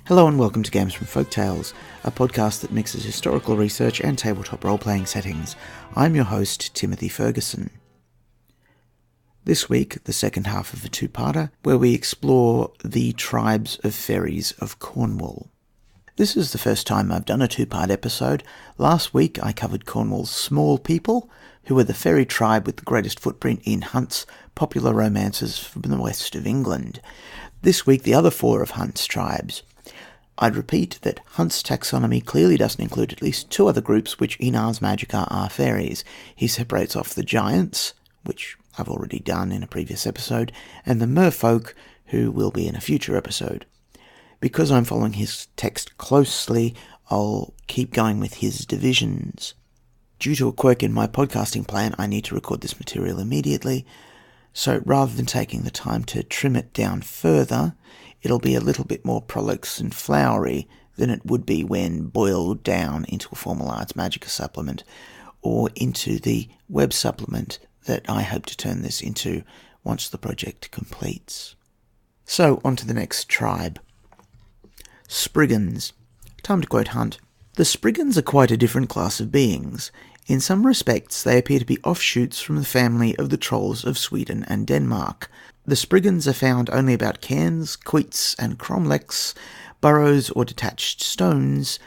Hello and welcome to Games from Folktales, a podcast that mixes historical research and tabletop role-playing settings. I'm your host, Timothy Ferguson. This week, the second half of a two-parter, where we explore the tribes of Faeries of Cornwall. This is the first time I've done a two-part episode. Last week I covered Cornwall's small people, who were the fairy tribe with the greatest footprint in Hunt's popular romances from the west of England. This week the other four of Hunt's tribes. I'd repeat that Hunt's taxonomy clearly doesn't include at least two other groups which in Ars Magica are fairies. He separates off the giants, which I've already done in a previous episode, and the merfolk, who will be in a future episode. Because I'm following his text closely, I'll keep going with his divisions. Due to a quirk in my podcasting plan, I need to record this material immediately, so rather than taking the time to trim it down further, it'll be a little bit more prolix and flowery than it would be when boiled down into a formal Ars Magica supplement, or into the web supplement that I hope to turn this into once the project completes. So, on to the next tribe. Spriggans. Time to quote Hunt. The Spriggans are quite a different class of beings. In some respects, they appear to be offshoots from the family of the trolls of Sweden and Denmark. The Spriggans are found only about cairns, quoits, and cromlechs, burrows or detached stones,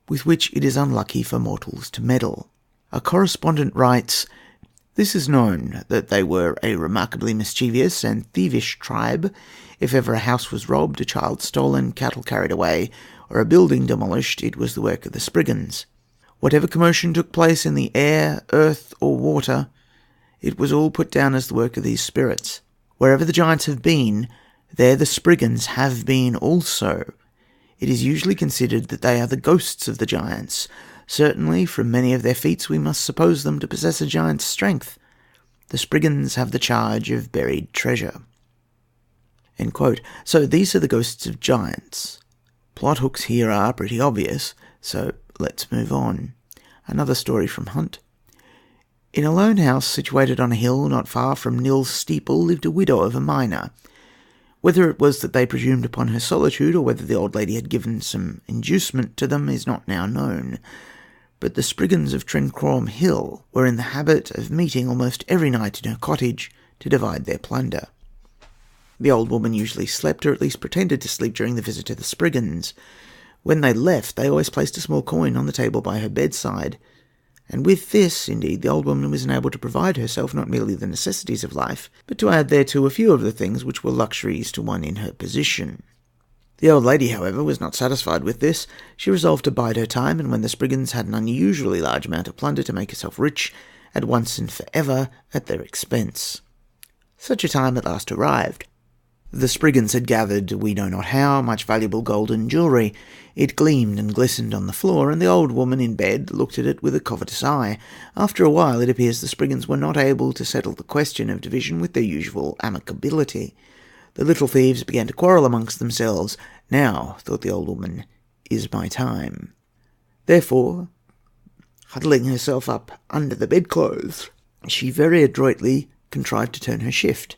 with which it is unlucky for mortals to meddle. A correspondent writes, "This is known, that they were a remarkably mischievous and thievish tribe. If ever a house was robbed, a child stolen, cattle carried away, or a building demolished, it was the work of the Spriggans. Whatever commotion took place in the air, earth, or water, it was all put down as the work of these spirits. Wherever the giants have been, there the Spriggans have been also. It is usually considered that they are the ghosts of the giants. Certainly, from many of their feats, we must suppose them to possess a giant's strength. The Spriggans have the charge of buried treasure." End quote. So these are the ghosts of giants. Plot hooks here are pretty obvious, so let's move on. Another story from Hunt. In a lone house situated on a hill not far from Nill's steeple lived a widow of a miner. Whether it was that they presumed upon her solitude, or whether the old lady had given some inducement to them, is not now known. But the Spriggans of Trencrom Hill were in the habit of meeting almost every night in her cottage to divide their plunder. The old woman usually slept, or at least pretended to sleep during the visit of the Spriggans. When they left, they always placed a small coin on the table by her bedside, and with this, indeed, the old woman was enabled to provide herself not merely the necessities of life, but to add thereto a few of the things which were luxuries to one in her position. The old lady, however, was not satisfied with this. She resolved to bide her time, and when the Spriggans had an unusually large amount of plunder, to make herself rich, at once and forever, at their expense. Such a time at last arrived. The Spriggans had gathered, we know not how, much valuable golden jewellery. It gleamed and glistened on the floor, and the old woman in bed looked at it with a covetous eye. After a while, it appears the Spriggans were not able to settle the question of division with their usual amicability. The little thieves began to quarrel amongst themselves. Now, thought the old woman, is my time. Therefore, huddling herself up under the bedclothes, she very adroitly contrived to turn her shift,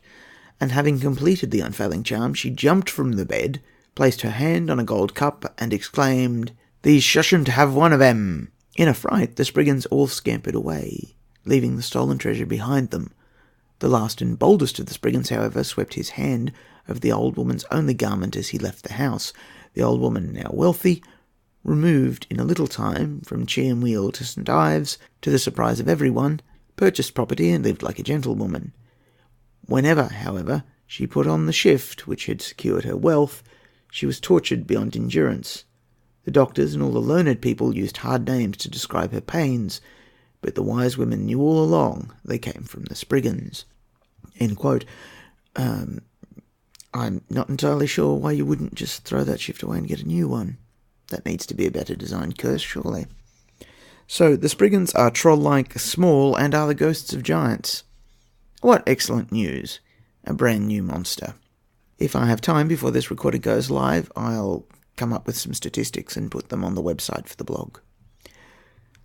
and having completed the unfailing charm, she jumped from the bed, placed her hand on a gold cup, and exclaimed, "These shouldn't have one of 'em." In a fright, the Spriggans all scampered away, leaving the stolen treasure behind them. The last and boldest of the Spriggans, however, swept his hand over the old woman's only garment as he left the house. The old woman, now wealthy, removed in a little time from Cheam Wheel to St. Ives, to the surprise of everyone, purchased property, and lived like a gentlewoman. Whenever, however, she put on the shift which had secured her wealth, she was tortured beyond endurance. The doctors and all the learned people used hard names to describe her pains, but the wise women knew all along they came from the Spriggans. End quote. I'm not entirely sure why you wouldn't just throw that shift away and get a new one. That needs to be a better designed curse, surely. So, the Spriggans are troll-like, small, and are the ghosts of giants. What excellent news. A brand new monster. If I have time before this recording goes live, I'll come up with some statistics and put them on the website for the blog.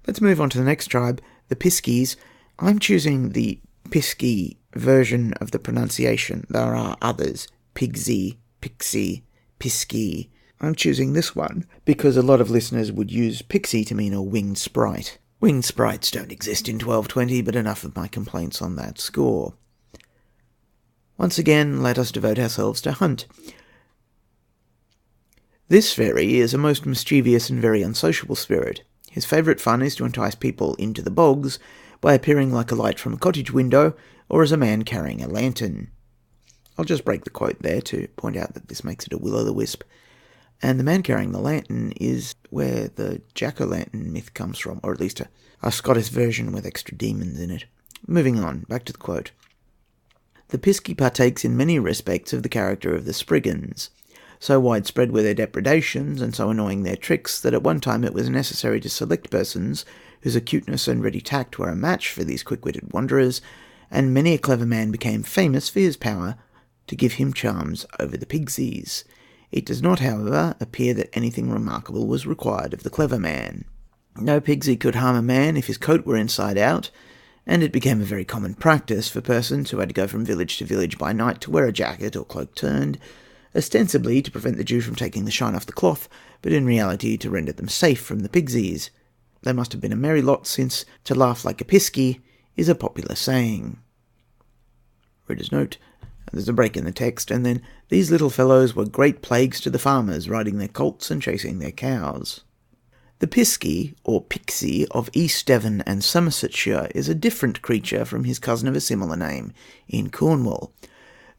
Let's move on to the next tribe, the Piskies. I'm choosing the Pisky version of the pronunciation. There are others, Pigsy, Pixie, Pisky. I'm choosing this one because a lot of listeners would use pixie to mean a winged sprite. Winged sprites don't exist in 1220, but enough of my complaints on that score. Once again, let us devote ourselves to Hunt. This fairy is a most mischievous and very unsociable spirit. His favourite fun is to entice people into the bogs by appearing like a light from a cottage window or as a man carrying a lantern. I'll just break the quote there to point out that this makes it a will-o'-the-wisp. And the man carrying the lantern is where the jack-o'-lantern myth comes from, or at least a Scottish version with extra demons in it. Moving on, back to the quote. The Piskie partakes in many respects of the character of the Spriggans. So widespread were their depredations, and so annoying their tricks, that at one time it was necessary to select persons whose acuteness and ready tact were a match for these quick-witted wanderers, and many a clever man became famous for his power to give him charms over the Pixies. It does not, however, appear that anything remarkable was required of the clever man. No Pixie could harm a man if his coat were inside out, and it became a very common practice for persons who had to go from village to village by night to wear a jacket or cloak turned, ostensibly to prevent the dew from taking the shine off the cloth, but in reality to render them safe from the Pixies. They must have been a merry lot, since to laugh like a Piskie is a popular saying. Reader's note. There's a break in the text, and then, these little fellows were great plagues to the farmers, riding their colts and chasing their cows. The Piskie, or Pixie, of East Devon and Somersetshire is a different creature from his cousin of a similar name in Cornwall.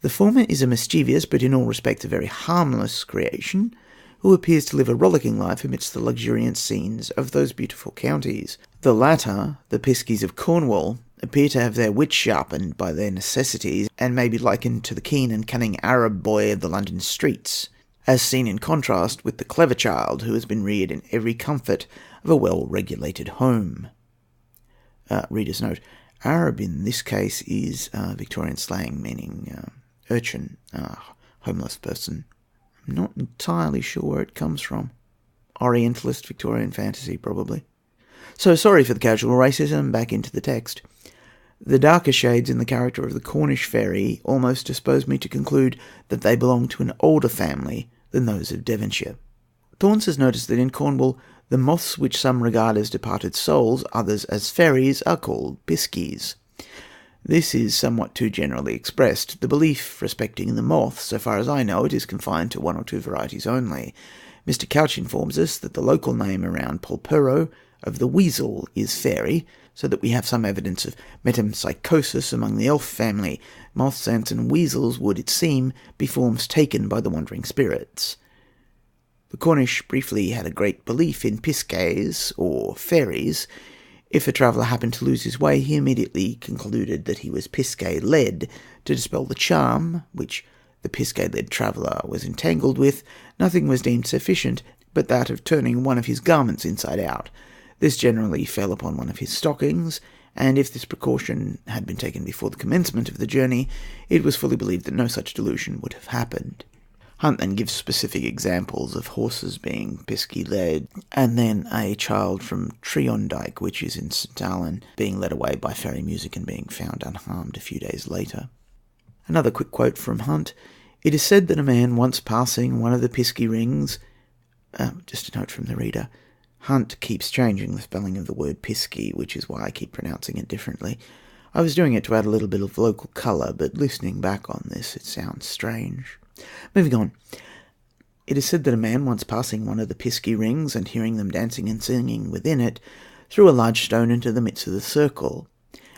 The former is a mischievous, but in all respects a very harmless creation, who appears to live a rollicking life amidst the luxuriant scenes of those beautiful counties. The latter, the Piskies of Cornwall, appear to have their wits sharpened by their necessities, and may be likened to the keen and cunning Arab boy of the London streets, as seen in contrast with the clever child who has been reared in every comfort of a well-regulated home. Reader's note. Arab in this case is Victorian slang meaning urchin, homeless person. I'm not entirely sure where it comes from. Orientalist Victorian fantasy, probably. So sorry for the casual racism, back into the text. The darker shades in the character of the Cornish fairy almost dispose me to conclude that they belong to an older family than those of Devonshire. Thorns has noticed that in Cornwall, the moths which some regard as departed souls, others as fairies, are called piskies. This is somewhat too generally expressed. The belief respecting the moth, so far as I know it, is confined to one or two varieties only. Mr. Couch informs us that the local name around Polperro of the weasel is fairy, so that we have some evidence of metempsychosis among the elf family. Moths, ants, and weasels would, it seem, be forms taken by the wandering spirits. The Cornish briefly had a great belief in piskays, or fairies. If a traveller happened to lose his way, he immediately concluded that he was piskay-led. To dispel the charm, which the piskay-led traveller was entangled with, nothing was deemed sufficient but that of turning one of his garments inside out. This generally fell upon one of his stockings, and if this precaution had been taken before the commencement of the journey, it was fully believed that no such delusion would have happened. Hunt then gives specific examples of horses being piskie-led, and then a child from Triondike, which is in St. Allen, being led away by fairy music and being found unharmed a few days later. Another quick quote from Hunt. It is said that a man once passing one of the piskie rings... just a note from the reader. Hunt keeps changing the spelling of the word piskie, which is why I keep pronouncing it differently. I was doing it to add a little bit of local colour, but listening back on this, it sounds strange. Moving on. It is said that a man once passing one of the piskie rings and hearing them dancing and singing within it, threw a large stone into the midst of the circle.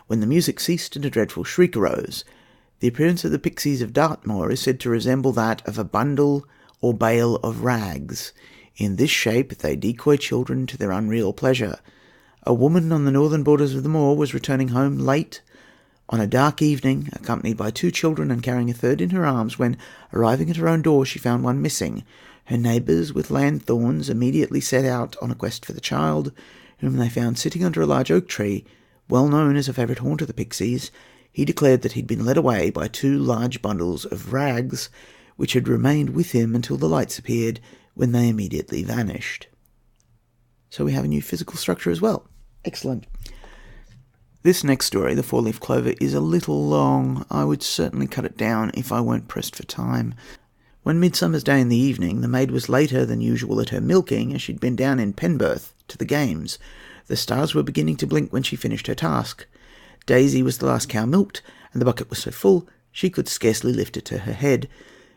When the music ceased and a dreadful shriek arose, the appearance of the pixies of Dartmoor is said to resemble that of a bundle or bale of rags. In this shape they decoy children to their unreal pleasure. A woman on the northern borders of the moor was returning home late on a dark evening, accompanied by 2 children and carrying a third in her arms, when, arriving at her own door, she found one missing. Her neighbours, with lanthorns, immediately set out on a quest for the child, whom they found sitting under a large oak tree, well known as a favourite haunt of the pixies. He declared that he'd been led away by 2 large bundles of rags, which had remained with him until the lights appeared, when they immediately vanished. So we have a new physical structure as well. Excellent. This next story, The 4-Leaf Clover, is a little long. I would certainly cut it down if I weren't pressed for time. One midsummer's day in the evening, the maid was later than usual at her milking, as she'd been down in Penberth to the games. The stars were beginning to blink when she finished her task. Daisy was the last cow milked, and the bucket was so full she could scarcely lift it to her head.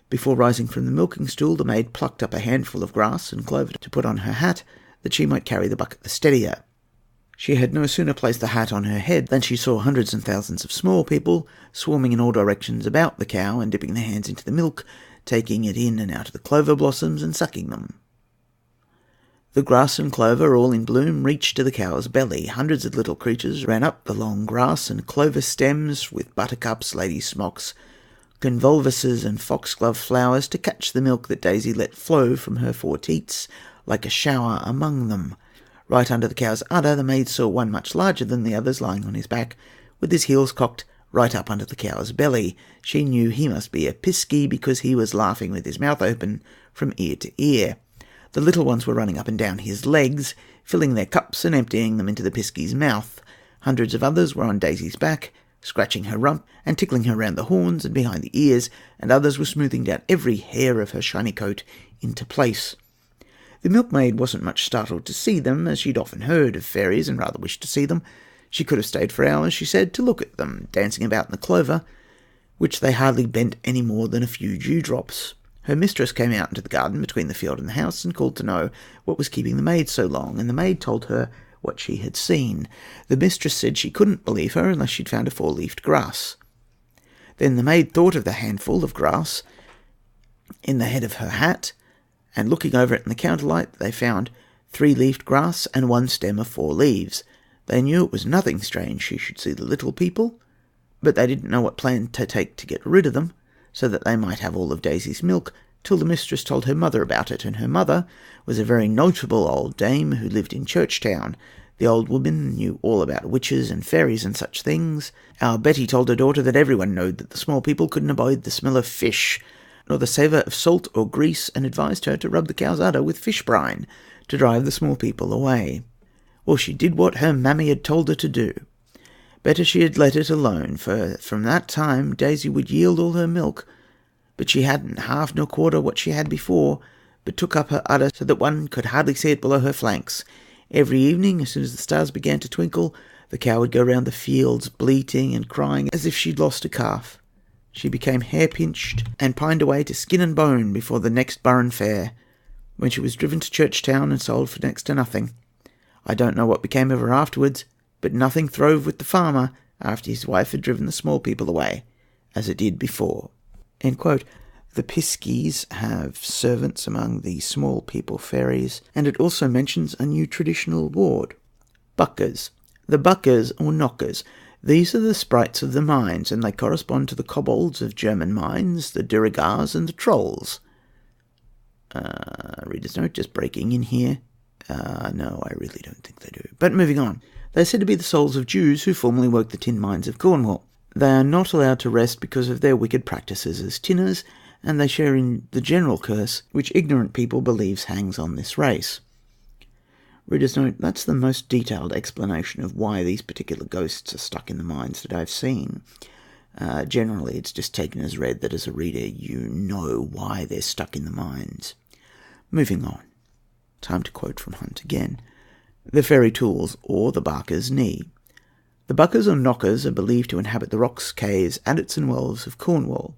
Before rising from the milking stool, the maid plucked up a handful of grass and clover to put on her hat, that she might carry the bucket the steadier. She had no sooner placed the hat on her head than she saw hundreds and thousands of small people swarming in all directions about the cow and dipping their hands into the milk, taking it in and out of the clover blossoms and sucking them. The grass and clover, all in bloom, reached to the cow's belly. Hundreds of little creatures ran up the long grass and clover stems with buttercups, lady smocks, convolvuses and foxglove flowers to catch the milk that Daisy let flow from her 4 teats like a shower among them. Right under the cow's udder, the maid saw one much larger than the others lying on his back, with his heels cocked right up under the cow's belly. She knew he must be a piskie because he was laughing with his mouth open from ear to ear. The little ones were running up and down his legs, filling their cups and emptying them into the piskie's mouth. Hundreds of others were on Daisy's back, scratching her rump and tickling her round the horns and behind the ears, and others were smoothing down every hair of her shiny coat into place. The milkmaid wasn't much startled to see them, as she'd often heard of fairies and rather wished to see them. She could have stayed for hours, she said, to look at them, dancing about in the clover, which they hardly bent any more than a few dewdrops. Her mistress came out into the garden between the field and the house and called to know what was keeping the maid so long, and the maid told her what she had seen. The mistress said she couldn't believe her unless she'd found a 4-leafed grass. Then the maid thought of the handful of grass in the head of her hat, and looking over it in the counterlight, they found 3-leafed grass and 1 stem of 4 leaves. They knew it was nothing strange she should see the little people, but they didn't know what plan to take to get rid of them, so that they might have all of Daisy's milk, till the mistress told her mother about it, and her mother was a very notable old dame who lived in Churchtown. The old woman knew all about witches and fairies and such things. Our Betty told her daughter that everyone knowed that the small people couldn't abide the smell of fish, nor the savour of salt or grease, and advised her to rub the cow's udder with fish brine to drive the small people away. Well, she did what her mammy had told her to do. Better she had let it alone, for from that time Daisy would yield all her milk, but she hadn't half nor quarter what she had before, but took up her udder so that one could hardly see it below her flanks. Every evening, as soon as the stars began to twinkle, the cow would go round the fields, bleating and crying as if she'd lost a calf. She became hair-pinched and pined away to skin and bone before the next Burren Fair, when she was driven to Churchtown and sold for next to nothing. I don't know what became of her afterwards, but nothing throve with the farmer after his wife had driven the small people away, as it did before." End quote. The Piskies have servants among the small people fairies, and it also mentions a new traditional award. Buckers. The Buckers or Knockers. These are the sprites of the mines, and they correspond to the kobolds of German mines, the Durigars, and the trolls. Reader's note, just breaking in here. No, I really don't think they do. But moving on. They are said to be the souls of Jews who formerly worked the tin mines of Cornwall. They are not allowed to rest because of their wicked practices as tinners, and they share in the general curse which ignorant people believes hangs on this race. Reader's note, that's the most detailed explanation of why these particular ghosts are stuck in the mines that I've seen. Generally, it's just taken as read that as a reader you know why they're stuck in the mines. Moving on. Time to quote from Hunt again. The fairy tools, or the Barker's knee. The Buckers or Knockers are believed to inhabit the rocks, caves, adits and wells of Cornwall.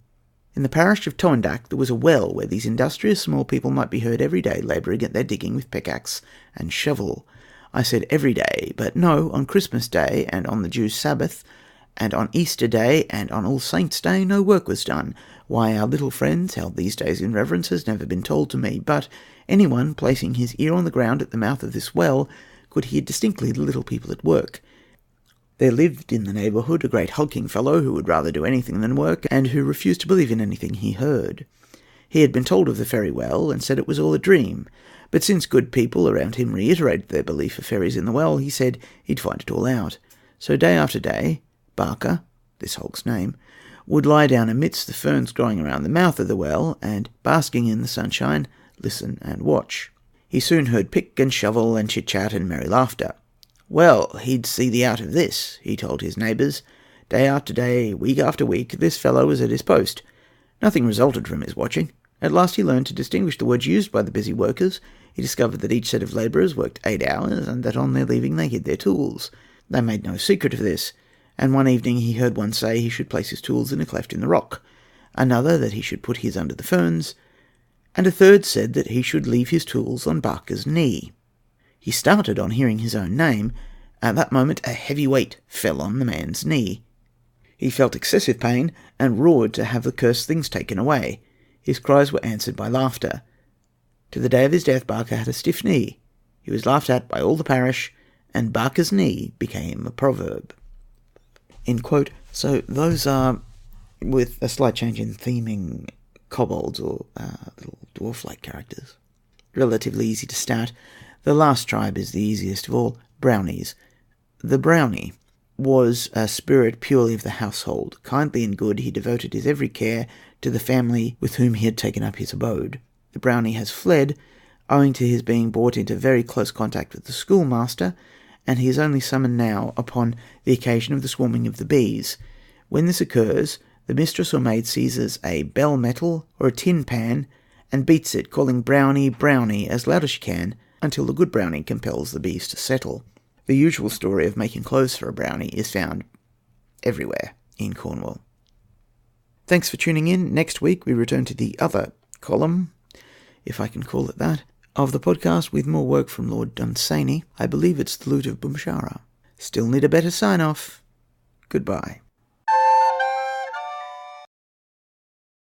In the parish of Towendack there was a well where these industrious small people might be heard every day labouring at their digging with pickaxe and shovel. I said every day, but no, on Christmas Day and on the Jews' Sabbath, and on Easter Day and on All Saints' Day no work was done. Why our little friends held these days in reverence has never been told to me, but anyone placing his ear on the ground at the mouth of this well could hear distinctly the little people at work. There lived in the neighbourhood a great hulking fellow who would rather do anything than work, and who refused to believe in anything he heard. He had been told of the fairy well, and said it was all a dream, but since good people around him reiterated their belief of fairies in the well, he said he'd find it all out. So day after day, Barker, this hulk's name, would lie down amidst the ferns growing around the mouth of the well, and, basking in the sunshine, listen and watch. He soon heard pick and shovel and chit-chat and merry laughter. Well, he'd see the out of this, he told his neighbours. Day after day, week after week, this fellow was at his post. Nothing resulted from his watching. At last he learned to distinguish the words used by the busy workers. He discovered that each set of labourers worked 8 hours, and that on their leaving they hid their tools. They made no secret of this, and one evening he heard one say he should place his tools in a cleft in the rock, another that he should put his under the ferns, and a third said that he should leave his tools on Barker's knee. He started on hearing his own name. At that moment a heavy weight fell on the man's knee. He felt excessive pain, and roared to have the cursed things taken away. His cries were answered by laughter. To the day of his death, Barker had a stiff knee. He was laughed at by all the parish, and Barker's knee became a proverb. End quote. So those are, with a slight change in theming, kobolds or little dwarf-like characters. Relatively easy to start. The last tribe is the easiest of all, brownies. The brownie was a spirit purely of the household. Kindly and good, he devoted his every care to the family with whom he had taken up his abode. The brownie has fled, owing to his being brought into very close contact with the schoolmaster, and he is only summoned now upon the occasion of the swarming of the bees. When this occurs, the mistress or maid seizes a bell metal or a tin pan and beats it, calling "Brownie, Brownie" as loud as she can, until the good brownie compels the bees to settle. The usual story of making clothes for a brownie is found everywhere in Cornwall. Thanks for tuning in. Next week we return to the other column, if I can call it that, of the podcast with more work from Lord Dunsany. I believe it's The Lute of Bumshara. Still need a better sign-off. Goodbye.